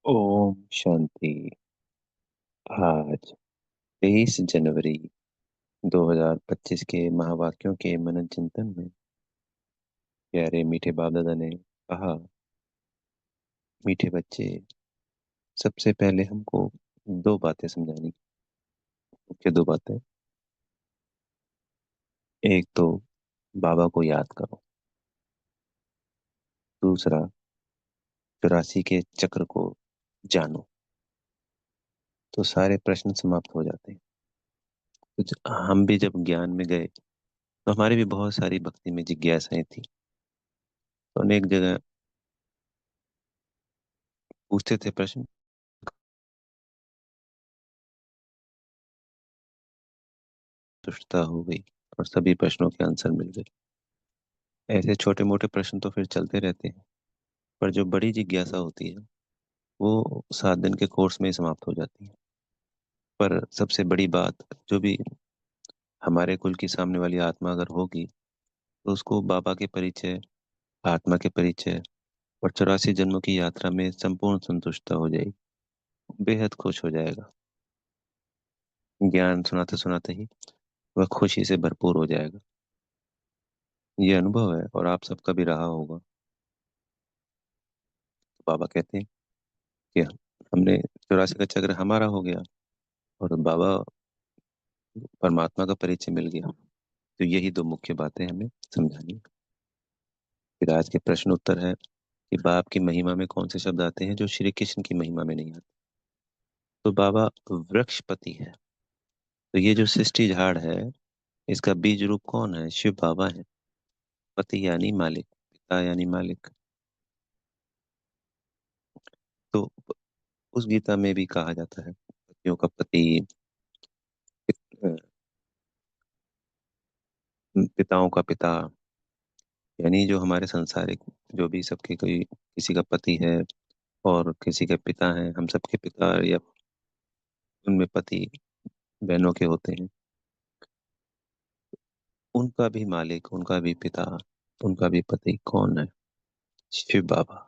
ओम शांति। आज 23 जनवरी 2025 के महावाक्यों के मनन चिंतन में प्यारे मीठे बाप दादा ने कहा, मीठे बच्चे, सबसे पहले हमको दो बातें समझानी। मुख्य दो बातें। एक तो बाबा को याद करो। दूसरा, 84 के चक्र को जानो। तो सारे प्रश्न समाप्त हो जाते हैं। तो हम भी जब ज्ञान में गए तो हमारी भी बहुत सारी भक्ति में जिज्ञासाएं थी। तो अनेक जगह पूछते थे प्रश्न, तुष्टता हो गई और सभी प्रश्नों के आंसर मिल गए। ऐसे छोटे मोटे प्रश्न तो फिर चलते रहते हैं, पर जो बड़ी जिज्ञासा होती है वो 7 दिन के कोर्स में ही समाप्त हो जाती है। पर सबसे बड़ी बात, जो भी हमारे कुल की सामने वाली आत्मा अगर होगी तो उसको बाबा के परिचय, आत्मा के परिचय और 84 जन्मों की यात्रा में संपूर्ण संतुष्टता हो जाएगी। बेहद खुश हो जाएगा। ज्ञान सुनाते सुनाते ही वह खुशी से भरपूर हो जाएगा। ये अनुभव है और आप सबका भी रहा होगा। बाबा कहते हैं कि हमने 84 का चक्र हमारा हो गया और बाबा परमात्मा का परिचय मिल गया। तो यही दो मुख्य बातें हमें समझानी है। फिर आज के प्रश्न उत्तर है कि बाप की महिमा में कौन से शब्द आते हैं जो श्री कृष्ण की महिमा में नहीं आते। तो बाबा वृक्षपति है। तो ये जो सृष्टि झाड़ है, इसका बीज रूप कौन है? शिव बाबा है। पति यानी मालिक, पिता यानी मालिक। तो उस गीता में भी कहा जाता है, पतियों का पति, पिताओं का पिता। यानी जो हमारे संसारिक, जो भी सबके कोई किसी का पति है और किसी के पिता हैं, हम सबके पिता या उनमें पति बहनों के होते हैं। उनका भी मालिक, उनका भी पिता, उनका भी पति कौन है? शिव बाबा।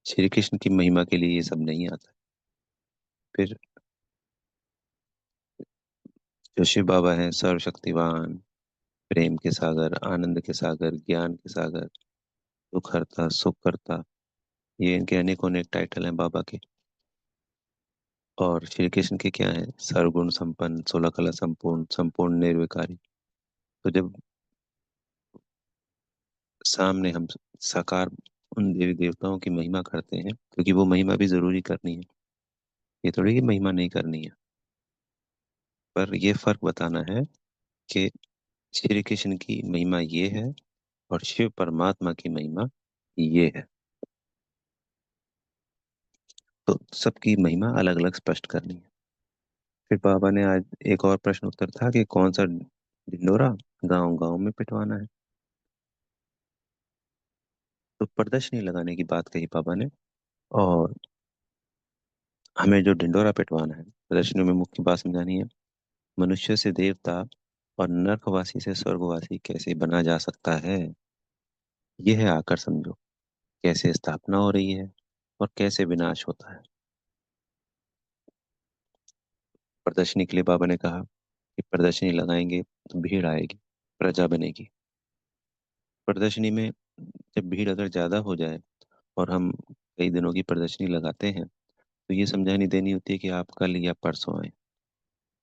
श्री कृष्ण की महिमा के लिए ये सब नहीं आता। फिर जो शिव बाबा हैं, सर्वशक्तिवान, प्रेम के सागर, आनंद के सागर, ज्ञान के सागर, दुख हरता, सुख करता, ये इनके अनेक अनेक टाइटल हैं बाबा के। और श्री कृष्ण के क्या है? सर्वगुण संपन्न, 16 कला संपूर्ण, संपूर्ण निर्विकारी। तो जब सामने हम साकार उन देवी देवताओं की महिमा करते हैं, क्योंकि वो महिमा भी जरूरी करनी है, ये थोड़ी कि महिमा नहीं करनी है। पर ये फर्क बताना है कि श्री कृष्ण की महिमा ये है और शिव परमात्मा की महिमा ये है। तो सबकी महिमा अलग अलग स्पष्ट करनी है। फिर बाबा ने आज एक और प्रश्न उत्तर था कि कौन सा ढिंडोरा गांव गांव में पिटवाना है। तो प्रदर्शनी लगाने की बात कही बाबा ने। और हमें जो ढिंडोरा पिटवाना है, प्रदर्शनी में मुख्य बात समझानी है। मनुष्य से देवता और नरकवासी से स्वर्गवासी कैसे बना जा सकता है, यह है आकर समझो। कैसे स्थापना हो रही है और कैसे विनाश होता है। प्रदर्शनी के लिए बाबा ने कहा कि प्रदर्शनी लगाएंगे तो भीड़ आएगी, प्रजा बनेगी। प्रदर्शनी में जब भीड़ अगर ज्यादा हो जाए और हम कई दिनों की प्रदर्शनी लगाते हैं, तो ये समझानी देनी होती है कि आप कल या परसों आए।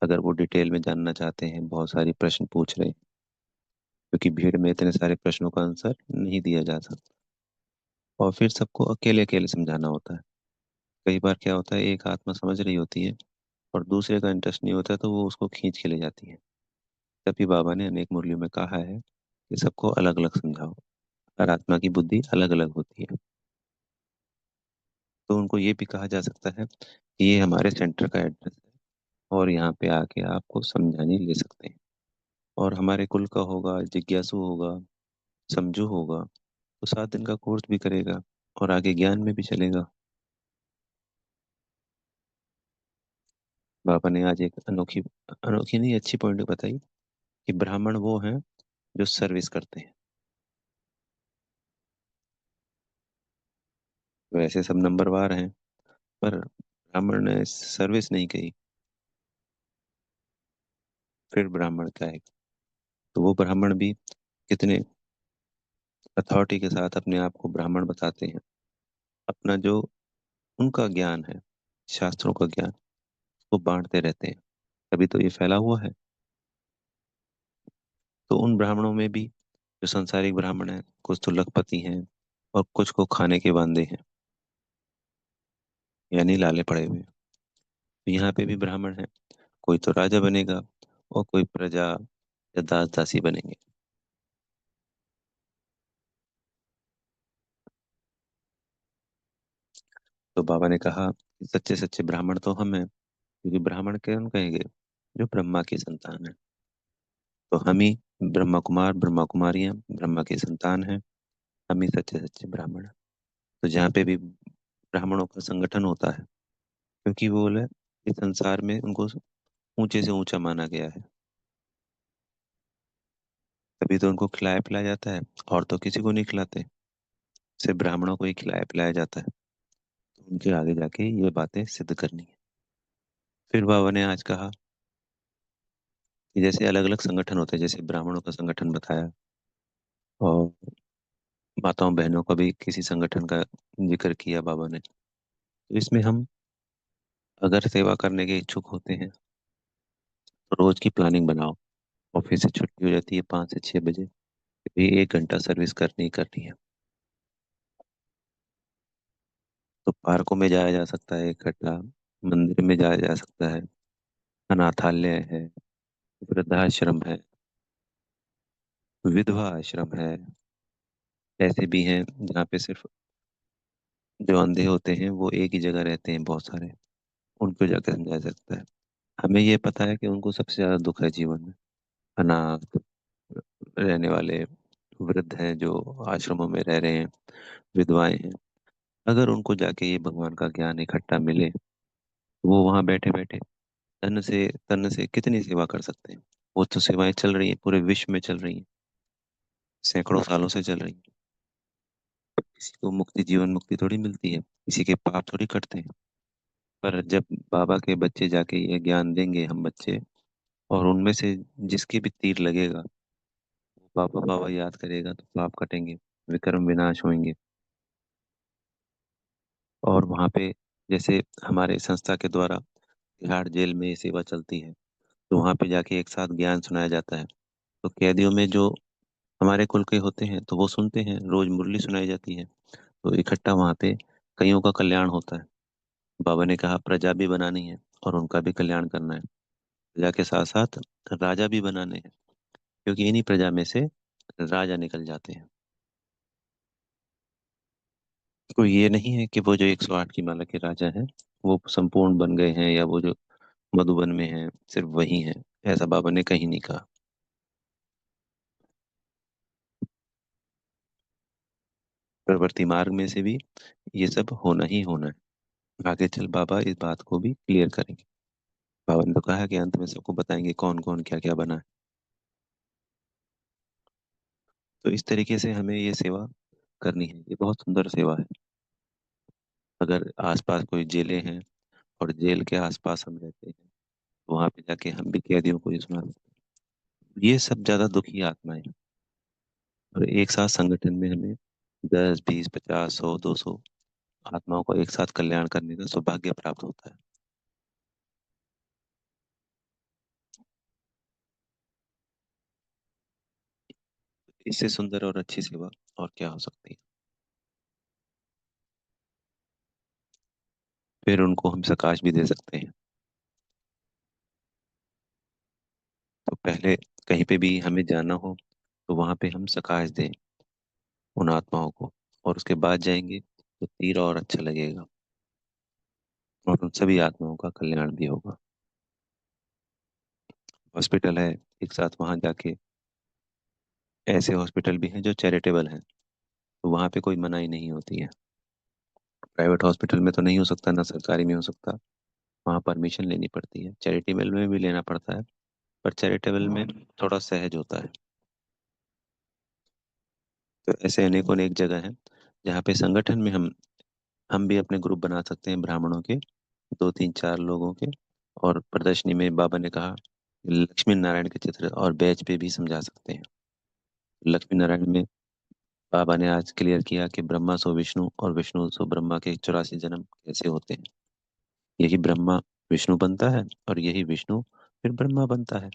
अगर वो डिटेल में जानना चाहते हैं, बहुत सारे प्रश्न पूछ रहे हैं, क्योंकि भीड़ में इतने सारे प्रश्नों का आंसर नहीं दिया जा सकता। और फिर सबको अकेले अकेले समझाना होता है। कई बार क्या होता है, एक आत्मा समझ रही होती है और दूसरे का इंटरेस्ट नहीं होता, तो वो उसको खींच के ले जाती है। तभी बाबा ने अनेक मुरलियों में कहा है कि सबको अलग अलग समझाओ। हर आत्मा की बुद्धि अलग अलग होती है। तो उनको ये भी कहा जा सकता है कि ये हमारे सेंटर का एड्रेस है और यहाँ पे आके आपको समझाने ले सकते हैं। और हमारे कुल का होगा, जिज्ञासु होगा, समझू होगा, तो 7 दिन का कोर्स भी करेगा और आगे ज्ञान में भी चलेगा। बाबा ने आज एक अनोखी, अनोखी नहीं, अच्छी पॉइंट बताई कि ब्राह्मण वो हैं जो सर्विस करते हैं। वैसे सब नंबरवार हैं, पर ब्राह्मण ने सर्विस नहीं कही, फिर ब्राह्मण क्या है? तो वो ब्राह्मण भी कितने अथॉरिटी के साथ अपने आप को ब्राह्मण बताते हैं। अपना जो उनका ज्ञान है, शास्त्रों का ज्ञान, वो बांटते रहते हैं। तभी तो ये फैला हुआ है। तो उन ब्राह्मणों में भी जो संसारिक ब्राह्मण हैं, कुछ तो लखपति हैं और कुछ को खाने के वांदे हैं, यानी लाले पड़े हुए। तो यहाँ पे भी ब्राह्मण है, कोई तो राजा बनेगा और कोई प्रजा या दास दासी बनेंगे। तो बाबा ने कहा कि सच्चे सच्चे ब्राह्मण तो हम हैं, क्योंकि ब्राह्मण कौन कहेंगे? जो ब्रह्मा की संतान है। तो हम ही ब्रह्मा कुमार ब्रह्मा कुमारियां ब्रह्मा की संतान हैं। हम ही सच्चे सच्चे ब्राह्मण हैं। तो जहाँ पे भी ब्राह्मणों का संगठन होता है, क्योंकि वो बोले इस संसार में उनको ऊंचे से ऊंचा माना गया है, तभी तो उनको खिलाया पिलाया जाता है। और तो किसी को नहीं खिलाते, सिर्फ ब्राह्मणों को ही खिलाया पिलाया जाता है। तो उनके आगे जाके ये बातें सिद्ध करनी है। फिर बाबा ने आज कहा कि जैसे अलग अलग संगठन होते हैं, जैसे ब्राह्मणों का संगठन बताया, और माताओं बहनों का भी किसी संगठन का जिक्र किया बाबा ने। तो इसमें हम अगर सेवा करने के इच्छुक होते हैं तो रोज की प्लानिंग बनाओ। ऑफिस से छुट्टी हो जाती है 5 से 6 बजे, भी 1 घंटा सर्विस करनी ही करनी है। तो पार्कों में जाया जा सकता है इकट्ठा, मंदिर में जाया जा सकता है, अनाथालय है, वृद्धाश्रम है, विधवा आश्रम है। ऐसे भी हैं जहाँ पे सिर्फ जो अंधे होते हैं वो एक ही जगह रहते हैं, बहुत सारे, उनको जाकर समझाया सकता है। हमें ये पता है कि उनको सबसे ज्यादा दुख है जीवन में। अनाथ रहने वाले, वृद्ध हैं जो आश्रमों में रह रहे हैं, विधवाएं हैं। अगर उनको जाके ये भगवान का ज्ञान इकट्ठा मिले, वो वहां बैठे बैठे तन से तन से कितनी सेवा कर सकते हैं। वो तो सेवाएं चल रही हैं, पूरे विश्व में चल रही हैं, सैकड़ों सालों से चल रही हैं। किसी को मुक्ति, जीवन मुक्ति थोड़ी मिलती है, किसी के पाप थोड़ी कटते हैं। पर जब बाबा के बच्चे जाके ये ज्ञान देंगे, हम बच्चे, और उनमें से जिसके भी तीर लगेगा वो बाबा बाबा याद करेगा, तो पाप कटेंगे, विक्रम विनाश होंगे। और वहाँ पे जैसे हमारे संस्था के द्वारा तिहाड़ जेल में ये सेवा चलती है, तो वहाँ पे जाके एक साथ ज्ञान सुनाया जाता है। तो कैदियों में जो हमारे कुल के होते हैं तो वो सुनते हैं, रोज मुरली सुनाई जाती है। तो इकट्ठा वहाँ पे कईयों का कल्याण होता है। बाबा ने कहा प्रजा भी बनानी है और उनका भी कल्याण करना है। प्रजा के साथ साथ राजा भी बनाने हैं, क्योंकि इन्हीं प्रजा में से राजा निकल जाते हैं। कोई ये नहीं है कि वो जो 108 की माला के राजा हैं वो संपूर्ण बन गए हैं, या वो जो मधुबन में हैं सिर्फ वही हैं। ऐसा बाबा ने कहीं नहीं कहा। प्रवृत्ति मार्ग में से भी ये सब होना ही होना है। आगे चल बाबा इस बात को भी क्लियर करेंगे। बाबा ने तो कहा है कि अंत में सबको बताएंगे कौन कौन क्या क्या बना है। तो इस तरीके से हमें ये सेवा करनी है। ये बहुत सुंदर सेवा है। अगर आसपास कोई जेलें हैं और जेल के आसपास हम रहते हैं, तो वहां पे जाके हम भी कैदियों को ये सुना सकते हैं। ये सब ज्यादा दुखी आत्माएं हैं। और एक साथ संगठन में हमें 10, 20, 50, 100, 200 आत्माओं को एक साथ कल्याण करने का सौभाग्य प्राप्त होता है। इससे सुंदर और अच्छी सेवा और क्या हो सकती है? फिर उनको हम सकाश भी दे सकते हैं। तो पहले कहीं पे भी हमें जाना हो तो वहां पे हम सकाश दें उन आत्माओं को, और उसके बाद जाएंगे तो तीर और अच्छा लगेगा, और उन सभी आत्माओं का कल्याण भी होगा। हॉस्पिटल है, एक साथ वहां जाके, ऐसे हॉस्पिटल भी हैं जो चैरिटेबल हैं, तो वहां पे कोई मनाही नहीं होती है। प्राइवेट हॉस्पिटल में तो नहीं हो सकता, ना सरकारी में हो सकता, वहाँ परमिशन लेनी पड़ती है। चैरिटेबल में भी लेना पड़ता है, पर चैरिटेबल में थोड़ा सहज होता है। तो ऐसे अनेकों अनेक जगह हैं जहाँ पे संगठन में हम हम भी अपने ग्रुप बना सकते हैं ब्राह्मणों के, दो तीन चार लोगों के। और प्रदर्शनी में बाबा ने कहा लक्ष्मी नारायण के चित्र और बैच पे भी समझा सकते हैं। लक्ष्मी नारायण में बाबा ने आज क्लियर किया कि ब्रह्मा सो विष्णु और विष्णु सो ब्रह्मा के 84 जन्म कैसे होते हैं। यही ब्रह्मा विष्णु बनता है और यही विष्णु फिर ब्रह्मा बनता है।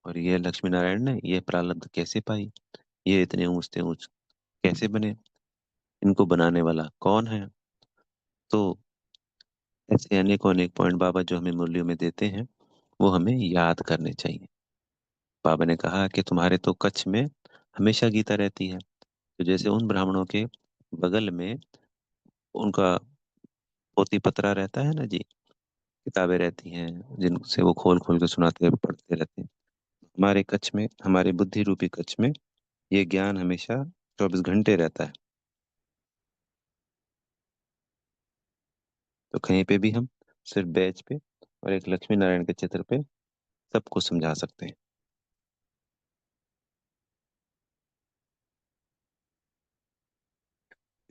और ये लक्ष्मी नारायण ने ये प्रारब्ध कैसे पाई, ये इतने ऊंचते ऊंच कैसे बने, इनको बनाने वाला कौन है। तो ऐसे अनेकों अनेक पॉइंट बाबा जो हमें मुरलियों में देते हैं वो हमें याद करने चाहिए। बाबा ने कहा कि तुम्हारे तो कच्छ में हमेशा गीता रहती है, तो जैसे उन ब्राह्मणों के बगल में उनका पोती पतरा रहता है ना जी, किताबें रहती हैं जिनसे वो खोल खोल के सुनाते हैं, पढ़ते रहते हैं। हमारे कच्छ में, हमारे बुद्धि रूपी कच्छ में ये ज्ञान हमेशा 24 घंटे रहता है। तो कहीं पे भी हम सिर्फ बैच पे और एक लक्ष्मी नारायण के चित्र पे सबको समझा सकते हैं।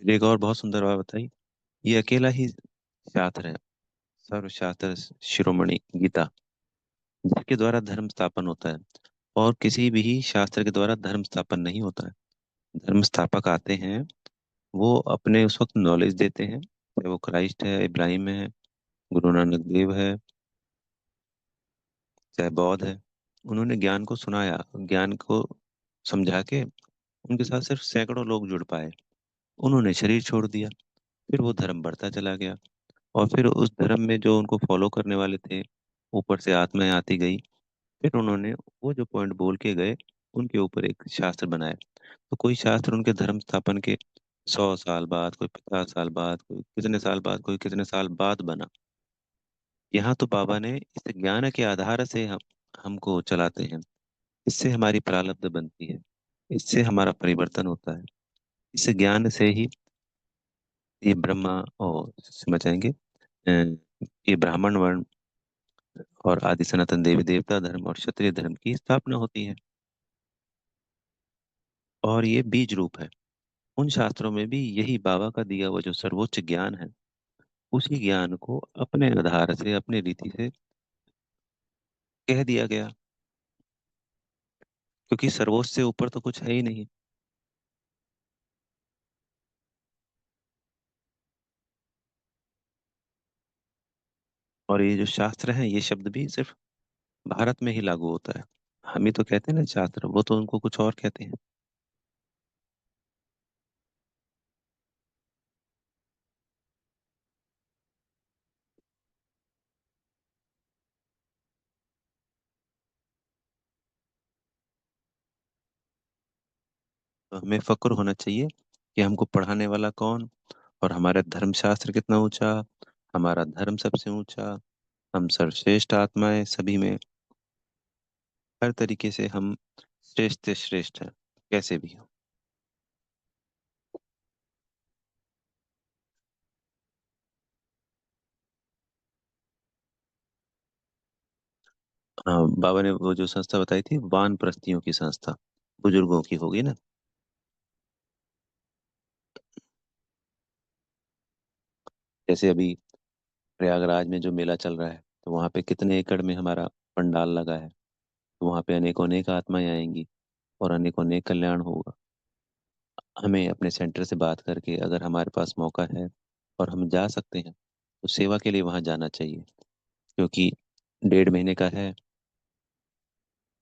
फिर एक और बहुत सुंदर बात बताई, ये अकेला ही शास्त्र है, सर्वशास्त्र शिरोमणि गीता, जिसके द्वारा धर्म स्थापन होता है। और किसी भी शास्त्र के द्वारा धर्म स्थापन नहीं होता है। धर्म स्थापक आते हैं, वो अपने उस वक्त नॉलेज देते हैं, चाहे वो क्राइस्ट है, इब्राहिम है, गुरु नानक देव है, चाहे बौद्ध है। उन्होंने ज्ञान को सुनाया, ज्ञान को समझा के उनके साथ सिर्फ सैकड़ों लोग जुड़ पाए, उन्होंने शरीर छोड़ दिया। फिर वो धर्म बढ़ता चला गया, और फिर उस धर्म में जो उनको फॉलो करने वाले थे, ऊपर से आत्माएं आती गई। फिर उन्होंने वो जो पॉइंट बोल के गए उनके ऊपर एक शास्त्र बनाया। तो कोई शास्त्र उनके धर्म स्थापन के 100 साल बाद, कोई 50 साल बाद, कोई कितने साल बाद, कोई कितने साल बाद बना। यहाँ तो बाबा ने इस ज्ञान के आधार से हम हमको चलाते हैं। इससे हमारी प्रारब्ध बनती है, इससे हमारा परिवर्तन होता है। इस ज्ञान से ही ये ब्रह्मा और समझ जाएंगे, ये ब्राह्मण वर्ण और आदि सनातन देवी देवता धर्म और क्षत्रिय धर्म की स्थापना होती है। और ये बीज रूप है। उन शास्त्रों में भी यही बाबा का दिया हुआ जो सर्वोच्च ज्ञान है, उसी ज्ञान को अपने आधार से, अपने रीति से कह दिया गया, क्योंकि सर्वोच्च से ऊपर तो कुछ है ही नहीं। और ये जो शास्त्र है, ये शब्द भी सिर्फ भारत में ही लागू होता है। हम ही तो कहते हैं ना शास्त्र, वो तो उनको कुछ और कहते हैं। तो हमें फक्र होना चाहिए कि हमको पढ़ाने वाला कौन, और हमारा धर्मशास्त्र कितना ऊंचा, हमारा धर्म सबसे ऊंचा, हम सर्वश्रेष्ठ आत्माएं सभी में, हर तरीके से हम श्रेष्ठ से श्रेष्ठ हैं, कैसे भी हो। हाँ, बाबा ने वो जो संस्था बताई थी, वानप्रस्थियों की संस्था, बुजुर्गों की होगी ना। जैसे अभी प्रयागराज में जो मेला चल रहा है, तो वहाँ पे कितने एकड़ में हमारा पंडाल लगा है, तो वहाँ पे अनेकों अनेक आत्माएं आएंगी और अनेकों अनेक कल्याण होगा। हमें अपने सेंटर से बात करके, अगर हमारे पास मौका है और हम जा सकते हैं, तो सेवा के लिए वहाँ जाना चाहिए। क्योंकि 1.5 महीने का है,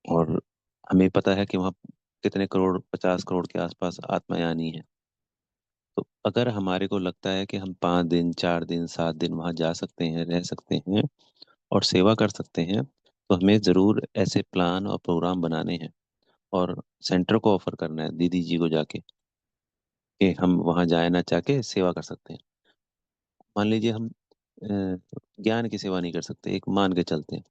और हमें पता है कि वहाँ कितने करोड़, 50 करोड़ के आसपास आत्माएं आनी है। तो अगर हमारे को लगता है कि हम 5 दिन, 4 दिन, 7 दिन वहाँ जा सकते हैं, रह सकते हैं और सेवा कर सकते हैं, तो हमें ज़रूर ऐसे प्लान और प्रोग्राम बनाने हैं, और सेंटर को ऑफर करना है, दीदी जी को जाके, कि हम वहाँ जाए ना चाह सेवा कर सकते हैं। मान लीजिए हम ज्ञान की सेवा नहीं कर सकते, एक मान के चलते हैं,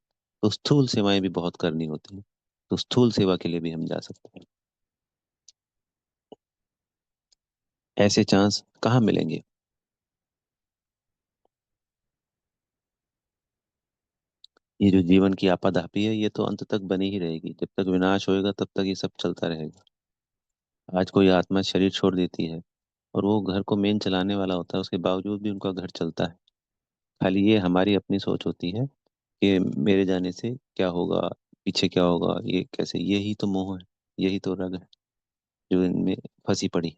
तो स्थूल सेवाएं भी बहुत करनी होती हैं, तो स्थूल सेवा के लिए भी हम जा सकते हैं। ऐसे चांस कहाँ मिलेंगे। ये जो जीवन की आपाधापी है, ये तो अंत तक बनी ही रहेगी। जब तक विनाश होएगा तब तक ये सब चलता रहेगा। आज कोई आत्मा शरीर छोड़ देती है और वो घर को मेन चलाने वाला होता है, उसके बावजूद भी उनका घर चलता है। खाली ये हमारी अपनी सोच होती है कि मेरे जाने से क्या होगा, पीछे क्या होगा, ये कैसे। यही तो मोह है, यही तो रग है जो इनमें फंसी पड़ी है।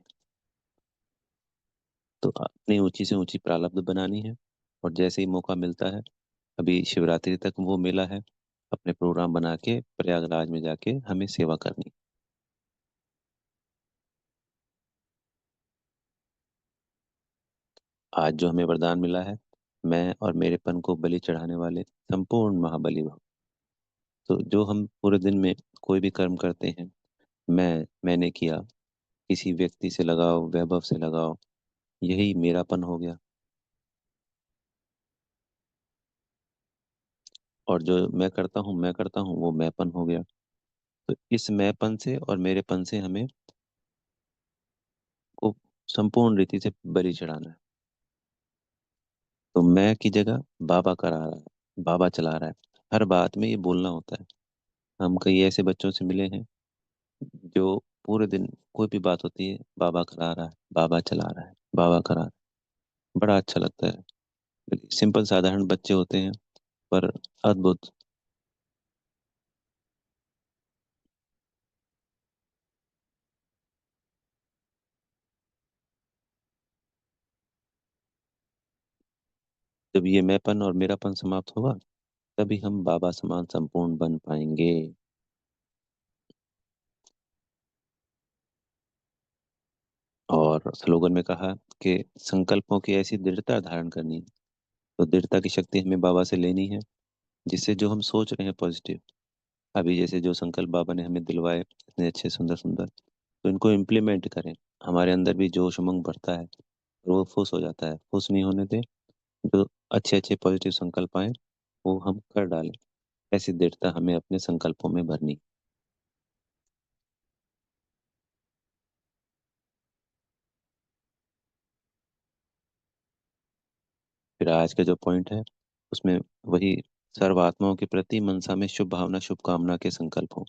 तो अपनी ऊंची से ऊंची प्रारब्ध बनानी है, और जैसे ही मौका मिलता है, अभी शिवरात्रि तक वो मेला है, अपने प्रोग्राम बना के प्रयागराज में जाके हमें सेवा करनी। आज जो हमें वरदान मिला है, मैं और मेरेपन को बलि चढ़ाने वाले संपूर्ण महाबली भव। तो जो हम पूरे दिन में कोई भी कर्म करते हैं, मैंने किया, किसी व्यक्ति से लगाओ, वैभव से लगाओ, यही मेरापन हो गया। और जो मैं करता हूँ वो मैंपन हो गया। तो इस मैंपन से और मेरेपन से हमें को संपूर्ण रीति से बलि चढ़ाना है। तो मैं की जगह बाबा करा रहा है, बाबा चला रहा है। हर बात में ये बोलना होता है। हम कई ऐसे बच्चों से मिले हैं जो पूरे दिन कोई भी बात होती है, बाबा करा रहा है, बाबा चला रहा है, बाबा करा रहा है। बड़ा अच्छा लगता है। सिंपल साधारण बच्चे होते हैं, पर अद्भुत। जब ये मैंपन और मेरापन समाप्त होगा, तभी हम बाबा समान संपूर्ण बन पाएंगे। और स्लोगन में कहा कि संकल्पों की ऐसी दृढ़ता धारण करनी है। तो दृढ़ता की शक्ति हमें बाबा से लेनी है, जिससे जो हम सोच रहे हैं पॉजिटिव, अभी जैसे जो संकल्प बाबा ने हमें दिलवाए इतने अच्छे सुंदर सुंदर, तो इनको इम्प्लीमेंट करें। हमारे अंदर भी जोश उमंग बढ़ता है और वो फुस हो जाता है। फुस नहीं होने दें। जो अच्छे अच्छे पॉजिटिव संकल्प आए, वो हम कर डालें। ऐसी दृढ़ता हमें अपने संकल्पों में भरनी। फिर आज का जो पॉइंट है, उसमें वही सर्व आत्माओं के प्रति मनसा में शुभ भावना शुभकामना के संकल्प हो।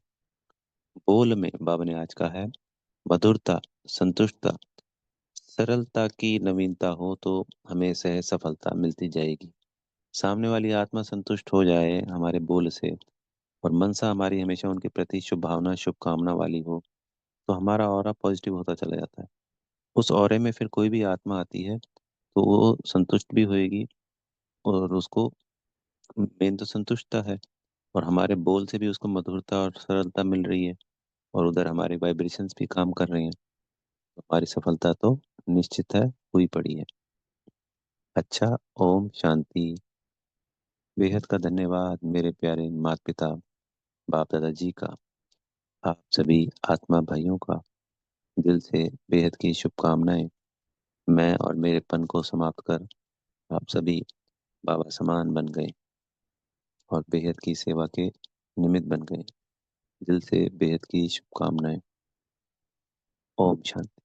बोल में बाबा ने आज कहा है, मधुरता, संतुष्टता, सरलता की नवीनता हो तो हमें सहज सफलता मिलती जाएगी। सामने वाली आत्मा संतुष्ट हो जाए हमारे बोल से, और मनसा हमारी हमेशा उनके प्रति शुभ भावना शुभकामना वाली हो, तो हमारा ऑरा पॉजिटिव होता चला जाता है। उस ऑरे में फिर कोई भी आत्मा आती है तो वो संतुष्ट भी होएगी, और उसको मेन तो संतुष्टता है, और हमारे बोल से भी उसको मधुरता और सरलता मिल रही है, और उधर हमारे वाइब्रेशंस भी काम कर रहे हैं। तो हमारी सफलता तो निश्चित है, हुई पड़ी है। अच्छा, ओम शांति। बेहद का धन्यवाद मेरे प्यारे माता पिता, बाप दादा जी का, आप सभी आत्मा भाइयों का दिल से बेहद की शुभकामनाएं। मैं और मेरेपन को समाप्त कर आप सभी बाबा समान बन गए और बेहद की सेवा के निमित्त बन गए। दिल से बेहद की शुभकामनाएं। ओम शांति।